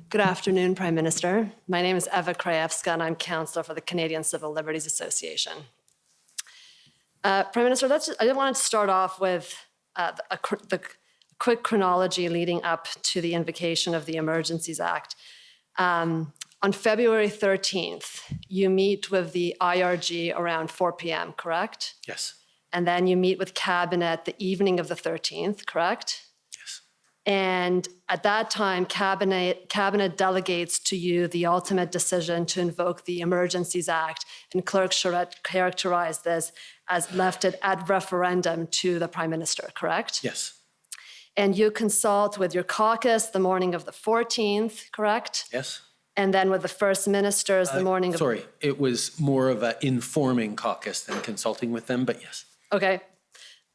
Good afternoon, Prime Minister. My name is Ewa Krajewska, and I'm Councillor for the Canadian Civil Liberties Association. Prime Minister, I wanted to start off with the quick chronology leading up to the invocation of the Emergencies Act. On February 13th, you meet with the IRG around 4 p.m., correct? Yes. And then you meet with Cabinet the evening of the 13th, correct? Yes. And at that time, Cabinet delegates to you the ultimate decision to invoke the Emergencies Act, and Clerk Charette characterized this as left it at referendum to the Prime Minister, correct? Yes. And you consult with your caucus the morning of the 14th, correct? Yes. And then with the First Ministers the morning of... Sorry, it was more of an informing caucus than consulting with them, but yes. Okay,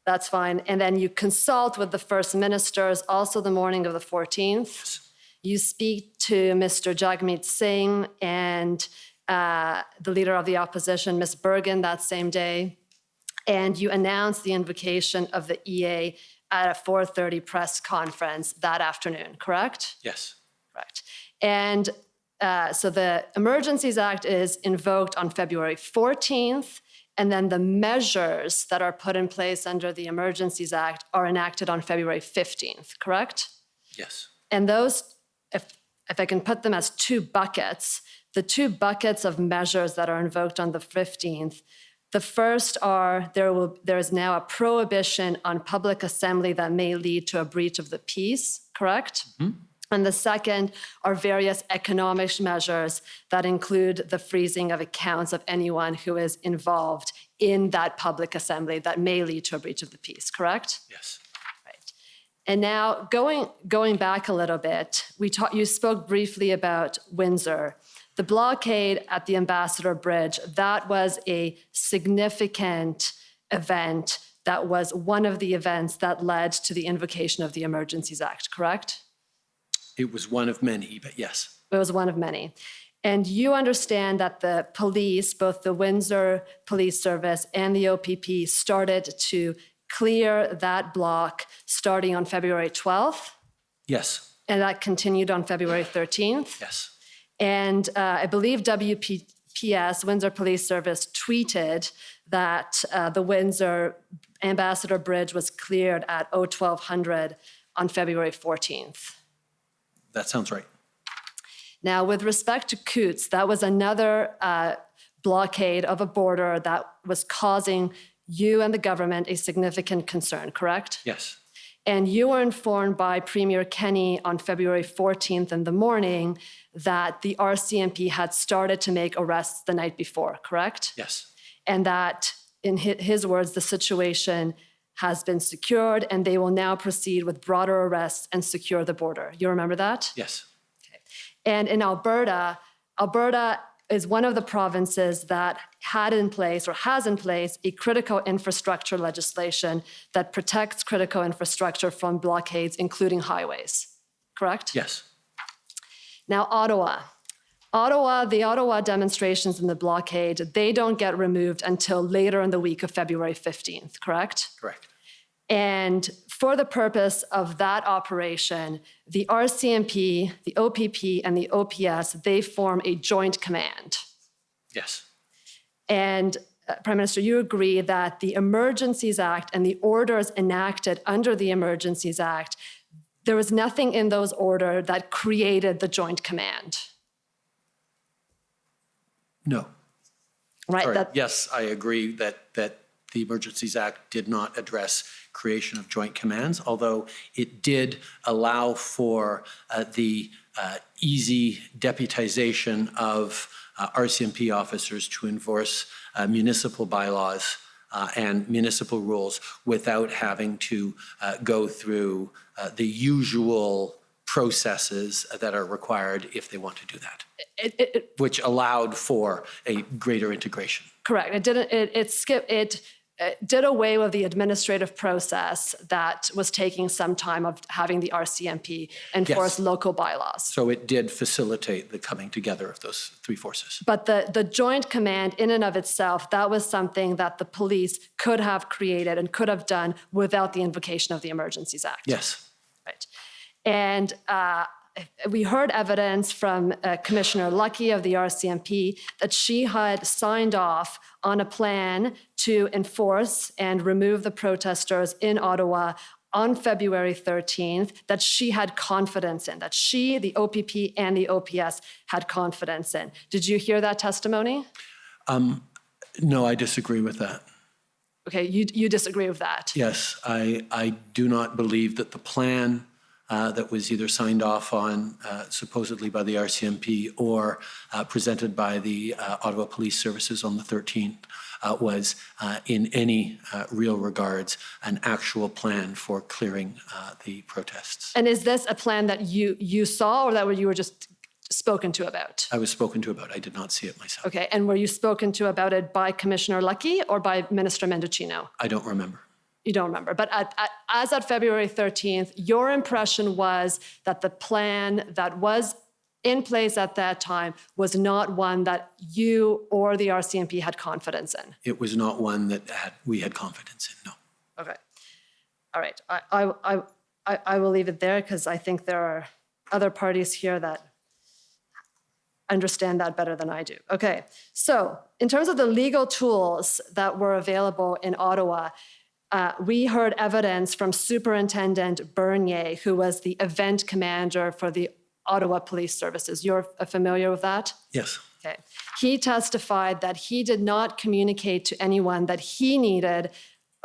that's fine. And then you consult with the First Ministers also the morning of the 14th. Yes. You speak to Mr. Jagmeet Singh and the Leader of the Opposition, Ms. Bergen, that same day. And you announce the invocation of the EA at a 4:30 press conference that afternoon, correct? Yes. Correct. And so the Emergencies Act is invoked on February 14th, and then the measures that are put in place under the Emergencies Act are enacted on February 15th, correct? Yes. And those, if I can put them as two buckets, the two buckets of measures that are invoked on the 15th, the first are there is now a prohibition on public assembly that may lead to a breach of the peace, correct? Mm-hmm. And the second are various economic measures that include the freezing of accounts of anyone who is involved in that public assembly that may lead to a breach of the peace, correct? Yes. Right. And now going back a little bit, you spoke briefly about Windsor. The blockade at the Ambassador Bridge, that was a significant event. That was one of the events that led to the invocation of the Emergencies Act, correct? It was one of many, but yes. It was one of many. And you understand that the police, both the Windsor Police Service and the OPP, started to clear that block starting on February 12th? Yes. And that continued on February 13th? Yes. And I believe WPS, Windsor Police Service, tweeted that the Windsor Ambassador Bridge was cleared at 1200 on February 14th. That sounds right. Now, with respect to Coutts, that was another blockade of a border that was causing you and the government a significant concern, correct? Yes. And you were informed by Premier Kenney on February 14th in the morning that the RCMP had started to make arrests the night before, correct? Yes. And that, in his words, the situation has been secured and they will now proceed with broader arrests and secure the border. You remember that? Yes. Okay. And in Alberta is one of the provinces that had in place or has in place a critical infrastructure legislation that protects critical infrastructure from blockades, including highways, correct? Yes. Now, the Ottawa demonstrations in the blockade, they don't get removed until later in the week of February 15th, correct? Correct. And for the purpose of that operation, the RCMP, the OPP, and the OPS, they form a joint command. Yes. And Prime Minister, you agree that the Emergencies Act and the orders enacted under the Emergencies Act, there was nothing in those orders that created the joint command. No. Right. Sorry. Yes, I agree that the Emergencies Act did not address creation of joint commands, although it did allow for the easy deputization of RCMP officers to enforce municipal bylaws and municipal rules without having to go through the usual processes that are required if they want to do that, which allowed for a greater integration. Correct. It did away with the administrative process that was taking some time of having the RCMP enforce local bylaws. So it did facilitate the coming together of those three forces. But the joint command in and of itself, that was something that the police could have created and could have done without the invocation of the Emergencies Act. Yes. Right. And we heard evidence from Commissioner Lucky of the RCMP that she had signed off on a plan to enforce and remove the protesters in Ottawa on February 13th, that she had confidence in, that she, the OPP, and the OPS had confidence in. Did you hear that testimony? No, I disagree with that. Okay, you disagree with that? Yes, I do not believe that the plan that was either signed off on supposedly by the RCMP or presented by the Ottawa Police Services on the 13th was in any real regards an actual plan for clearing the protests. And is this a plan that you saw, or that you were just spoken to about? I was spoken to about. I did not see it myself. Okay, and were you spoken to about it by Commissioner Lucky or by Minister Mendocino? I don't remember. You don't remember. But as at February 13th, your impression was that the plan that was in place at that time was not one that you or the RCMP had confidence in? It was not one that we had confidence in, no. Okay. All right. I will leave it there because I think there are other parties here that understand that better than I do. Okay. So in terms of the legal tools that were available in Ottawa, we heard evidence from Superintendent Bernier, who was the event commander for the Ottawa Police Services. You're familiar with that? Yes. Okay. He testified that he did not communicate to anyone that he needed,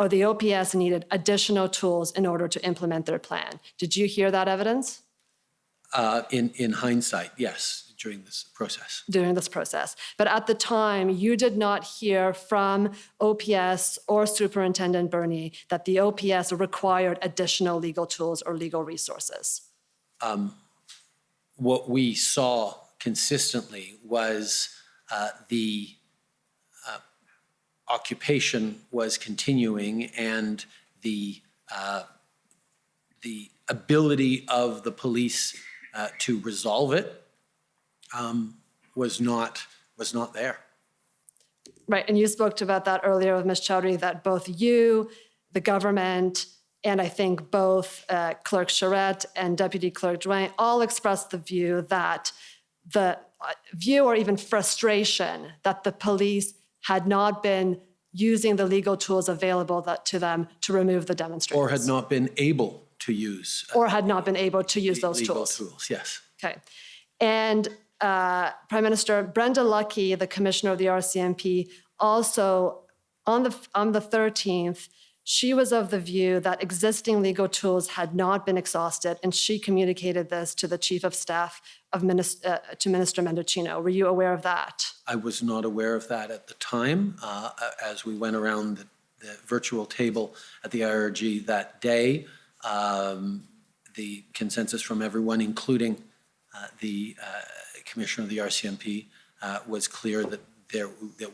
or the OPS needed, additional tools in order to implement their plan. Did you hear that evidence? In hindsight, yes, during this process. During this process. But at the time, you did not hear from OPS or Superintendent Bernier that the OPS required additional legal tools or legal resources. What we saw consistently was the occupation was continuing, and the ability of the police to resolve it was not there. Right, and you spoke about that earlier with Ms. Chowdhury, that both you, the government, and I think both Clerk Charette and Deputy Clerk Drouin all expressed the view that the view or even frustration that the police had not been using the legal tools available to them to remove the demonstrators. Or had not been able to use. Or had not been able to use those legal tools. Yes. Okay. And Prime Minister Brenda Lucki, the Commissioner of the RCMP, also on the 13th, she was of the view that existing legal tools had not been exhausted, and she communicated this to the Chief of Staff to Minister Mendocino. Were you aware of that? I was not aware of that at the time. As we went around the virtual table at the IRG that day, the consensus from everyone, including the Commissioner of the RCMP, was clear that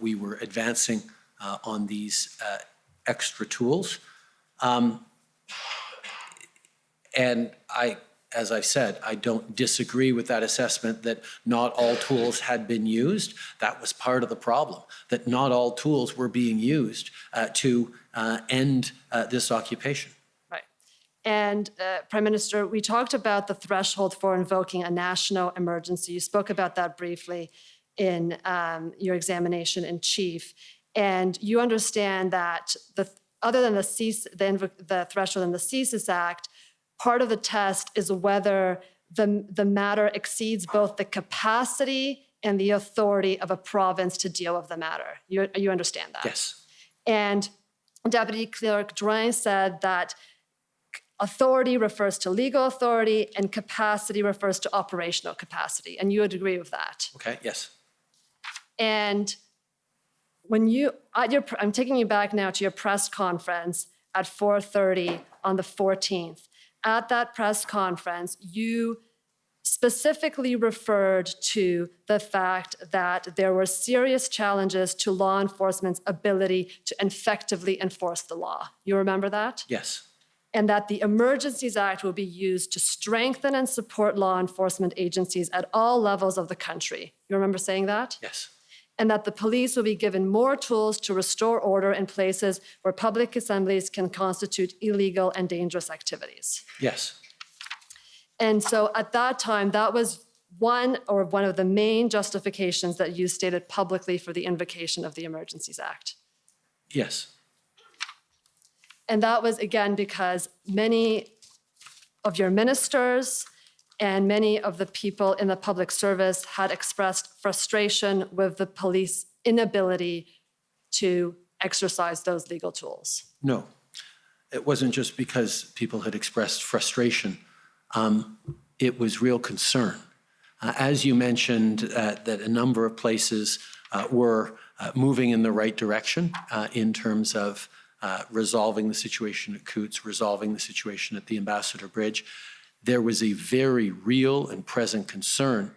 we were advancing on these extra tools. And as I said, I don't disagree with that assessment that not all tools had been used. That was part of the problem, that not all tools were being used to end this occupation. Right. And Prime Minister, we talked about the threshold for invoking a national emergency. You spoke about that briefly in your examination in chief. And you understand that other than the threshold in the CCLA Act, part of the test is whether the matter exceeds both the capacity and the authority of a province to deal with the matter. You understand that? Yes. And Deputy Clerk Drouin said that authority refers to legal authority and capacity refers to operational capacity. And you would agree with that? Okay, yes. And when I'm taking you back now to your press conference at 4:30 on the 14th. At that press conference, you specifically referred to the fact that there were serious challenges to law enforcement's ability to effectively enforce the law. You remember that? Yes. And that the Emergencies Act will be used to strengthen and support law enforcement agencies at all levels of the country. You remember saying that? Yes. And that the police will be given more tools to restore order in places where public assemblies can constitute illegal and dangerous activities. Yes. And so at that time, that was one of the main justifications that you stated publicly for the invocation of the Emergencies Act. Yes. And that was, again, because many of your ministers and many of the people in the public service had expressed frustration with the police inability to exercise those legal tools. No, it wasn't just because people had expressed frustration. It was real concern. As you mentioned, that a number of places were moving in the right direction in terms of resolving the situation at Coots, resolving the situation at the Ambassador Bridge. There was a very real and present concern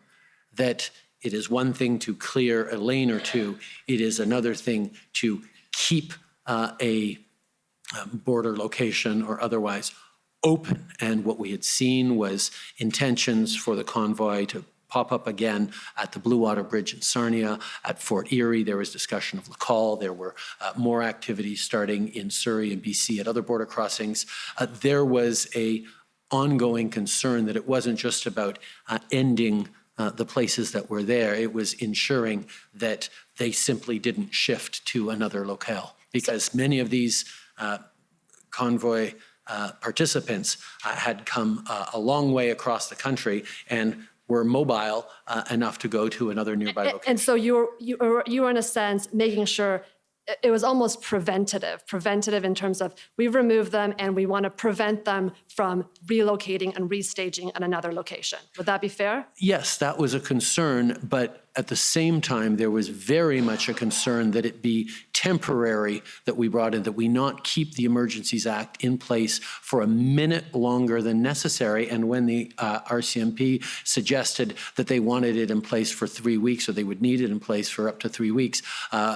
that it is one thing to clear a lane or two, it is another thing to keep a border location or otherwise open. And what we had seen was intentions for the convoy to pop up again at the Blue Water Bridge in Sarnia. At Fort Erie, there was discussion of Lacal. There were more activities starting in Surrey and BC at other border crossings. There was a ongoing concern that it wasn't just about ending the places that were there. It was ensuring that they simply didn't shift to another locale, because many of these convoy participants had come a long way across the country and were mobile enough to go to another nearby location. And so you were in a sense making sure it was almost preventative in terms of we remove them and we want to prevent them from relocating and restaging at another location. Would that be fair? Yes, that was a concern, but at the same time, there was very much a concern that it be temporary that we brought in, that we not keep the Emergencies Act in place for a minute longer than necessary. And when the RCMP suggested that they wanted it in place for 3 weeks, or they would need it in place for up to 3 weeks,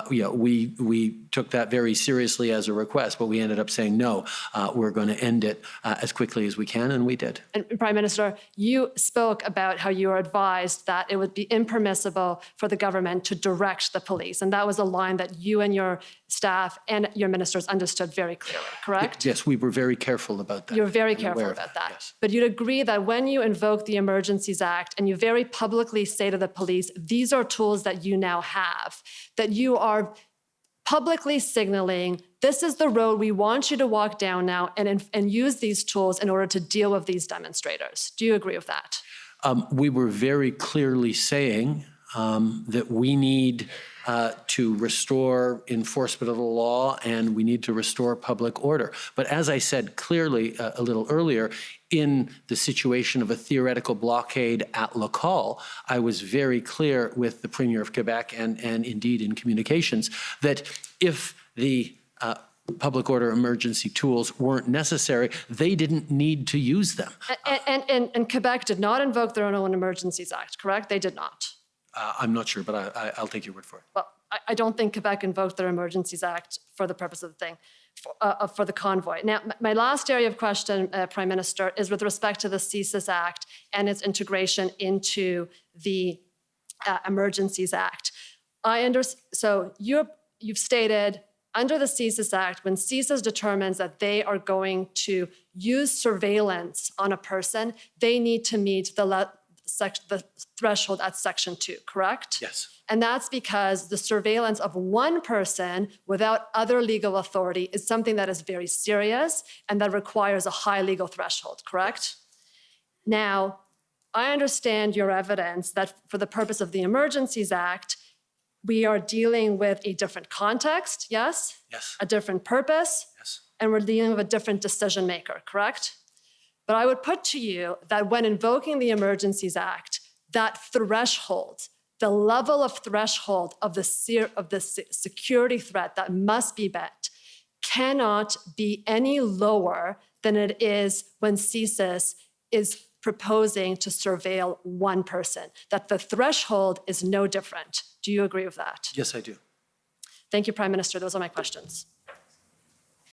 we took that very seriously as a request, but we ended up saying, no, we're going to end it as quickly as we can, and we did. And Prime Minister, you spoke about how you were advised that it would be impermissible for the government to direct the police. And that was a line that you and your staff and your ministers understood very clearly, correct? Yes, we were very careful about that. You're very careful about that. Yes. But you'd agree that when you invoke the Emergencies Act and you very publicly say to the police, these are tools that you now have, that you are publicly signaling, this is the road we want you to walk down now and use these tools in order to deal with these demonstrators. Do you agree with that? We were very clearly saying that we need to restore enforcement of the law and we need to restore public order. But as I said clearly a little earlier, in the situation of a theoretical blockade at Lacal, I was very clear with the Premier of Quebec and indeed in communications that if the public order emergency tools weren't necessary, they didn't need to use them. And Quebec did not invoke their own Emergencies Act, correct? They did not. I'm not sure, but I'll take your word for it. Well, I don't think Quebec invoked their Emergencies Act for the purpose of the thing, for the convoy. Now, my last area of question, Prime Minister, is with respect to the CCIS Act and its integration into the Emergencies Act. So you've stated under the CCIS Act, when CCIS determines that they are going to use surveillance on a person, they need to meet the threshold at Section 2, correct? Yes. And that's because the surveillance of one person without other legal authority is something that is very serious and that requires a high legal threshold, correct? Now, I understand your evidence that for the purpose of the Emergencies Act, we are dealing with a different context, yes? Yes. A different purpose? Yes. And we're dealing with a different decision maker, correct? But I would put to you that when invoking the Emergencies Act, that threshold, the level of threshold of the security threat that must be met cannot be any lower than it is when CCIS is proposing to surveil one person, that the threshold is no different. Do you agree with that? Yes, I do. Thank you, Prime Minister. Those are my questions.